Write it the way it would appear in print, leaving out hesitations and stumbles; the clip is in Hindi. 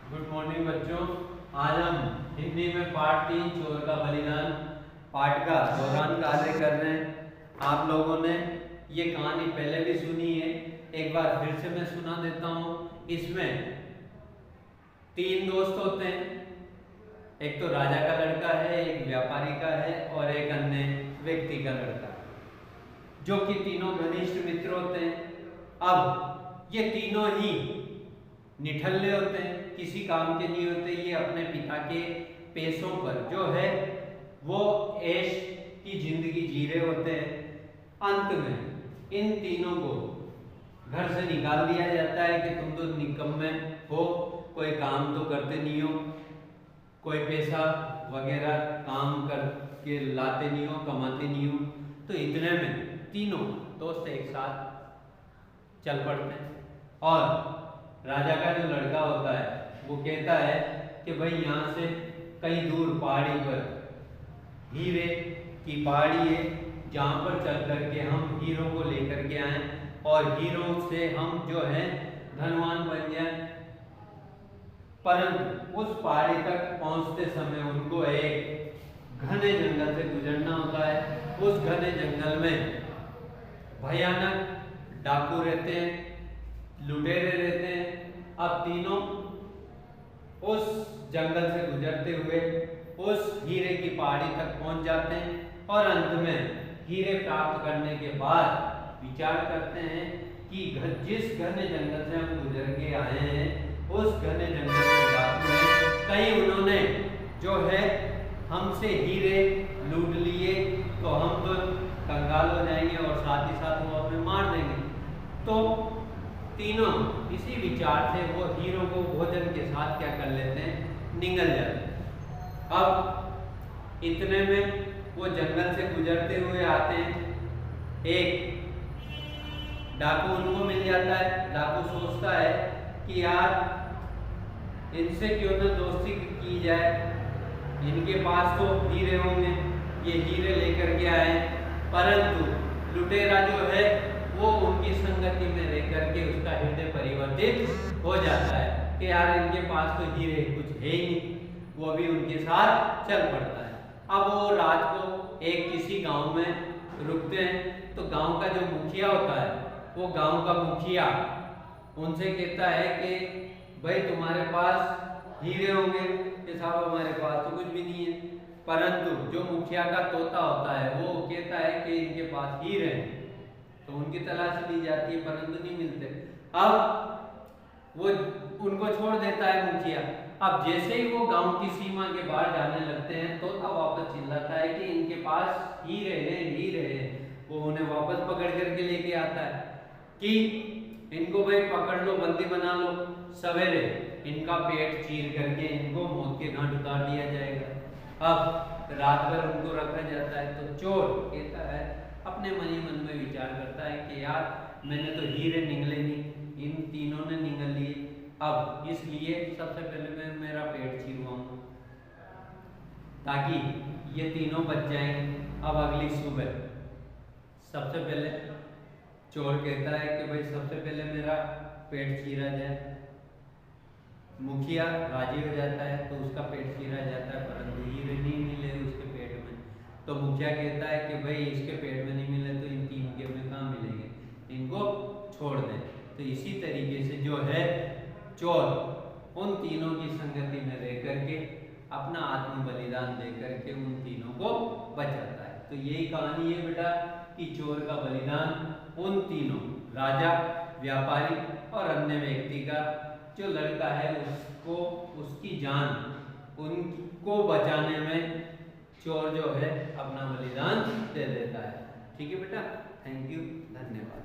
गुड मॉर्निंग बच्चों। आज हम हिंदी में पाठ 3 चोर का बलिदान पाठ का दौरान कार्य कर रहे हैं। आप लोगों ने ये कहानी पहले भी सुनी है, एक बार फिर से मैं सुना देता हूँ। इसमें 3 दोस्त होते हैं, एक तो राजा का लड़का है, एक व्यापारी का है और एक अन्य व्यक्ति का लड़का, जो कि तीनों घनिष्ठ मित्र होते हैं। अब ये तीनों ही निठल्ले होते हैं, किसी काम के नहीं होते। ये अपने पिता के पैसों पर जो है वो ऐश की जिंदगी जी रहे होते हैं। अंत में इन तीनों को घर से निकाल दिया जाता है कि तुम तो निकम्मे हो, कोई काम तो करते नहीं हो, कोई पैसा वगैरह काम करके लाते नहीं हो, कमाते नहीं हो। तो इतने में तीनों दोस्त एक साथ चल पड़ते हैं और राजा का जो लड़का होता है वो कहता है कि भाई यहाँ से कहीं दूर पहाड़ी पर हीरे की पहाड़ी है, जहाँ पर चल करके हम हीरो को लेकर के आए और हीरो से हम जो है धनवान बन जाए। परंतु उस पहाड़ी तक पहुँचते समय उनको एक घने जंगल से गुजरना होता है। उस घने जंगल में भयानक डाकू रहते हैं, लुटेरे रहते हैं। अब तीनों उस जंगल से गुजरते हुए उस हीरे की पहाड़ी तक पहुंच जाते हैं और अंत में हीरे प्राप्त करने के बाद विचार करते हैं कि जिस घने जंगल से हम गुजर के आए हैं उस घने जंगल के डाकू हैं, कहीं उन्होंने जो है हमसे हीरे लूट लिए तो हम तो कंगाल हो जाएंगे और साथ ही साथ वो हमें मार देंगे। तो तीनों इसी विचार से वो हीरो को भोजन के साथ क्या कर लेते हैं, निगल जाते हैं। अब इतने में वो जंगल से गुजरते हुए आते हैं, एक डाकू उनको मिल जाता है। डाकू सोचता है कि यार इनसे क्यों ना दोस्ती की जाए, इनके पास तो हीरे होंगे, ये हीरे लेकर के आए। परंतु लुटेरा जो है वो उनकी संगति में रह करके उसका हृदय परिवर्तित हो जाता है कि यार इनके पास तो हीरे कुछ है ही नहीं, वो भी उनके साथ चल पड़ता है। अब वो रात को एक किसी गांव में रुकते हैं तो गांव का जो मुखिया होता है वो गांव का मुखिया उनसे कहता है कि भाई तुम्हारे पास हीरे होंगे, कि साहब हमारे पास तो कुछ भी नहीं है। परंतु जो मुखिया का तोता होता है वो कहता है कि इनके पास हीरे हैं, तो उनकी तलाश ली जाती है परंतु नहीं मिलते। अब वो उनको छोड़ देता है मुखिया। अब जैसे ही वो गांव की सीमा के बाहर जाने लगते हैं तो तब वापस चिल्लाता है कि इनके पास हीरे हैं, हीरे हैं। वो उन्हें वापस पकड़ करके लेके आता है कि इनको भाई पकड़ लो, बंदी बना लो, सवेरे इनका पेट चीर करके इनको मौत के घाट उतार दिया जाएगा। अब रात भर उनको रखा जाता है तो चोर कहता है, अपने मन ही मन में विचार करता है कि यार मैंने तो हीरे निगले नहीं, इन तीनों ने निगल लिए। अब इसलिए सबसे पहले मैं मेरा पेट चीरवाऊंगा ताकि ये तीनों बच जाएंगे। अब अगली सुबह सबसे पहले चोर कहता है कि भाई सबसे पहले मेरा पेट चीरा जाए। मुखिया राजी हो जाता है तो उसका पेट चीरा जाता है, परंतु हीरे नहीं मिले उसके पेट में। तो मुखिया कहता है कि भाई इसके पेट में नहीं मिले तो इन तीन के में कहाँ मिलेंगे, इनको छोड़ दें। तो इसी तरीके से जो है चोर उन तीनों की संगति में रह करके अपना आत्म बलिदान दे करके उन तीनों को बचाता है। तो यही कहानी है बेटा कि चोर का बलिदान उन तीनों राजा, व्यापारी और अन्य व्यक्ति का जो लड़का है उसको उसकी जान उनको बचाने में चोर जो है अपना बलिदान दे देता है। ठीक है बेटा, थैंक यू, धन्यवाद।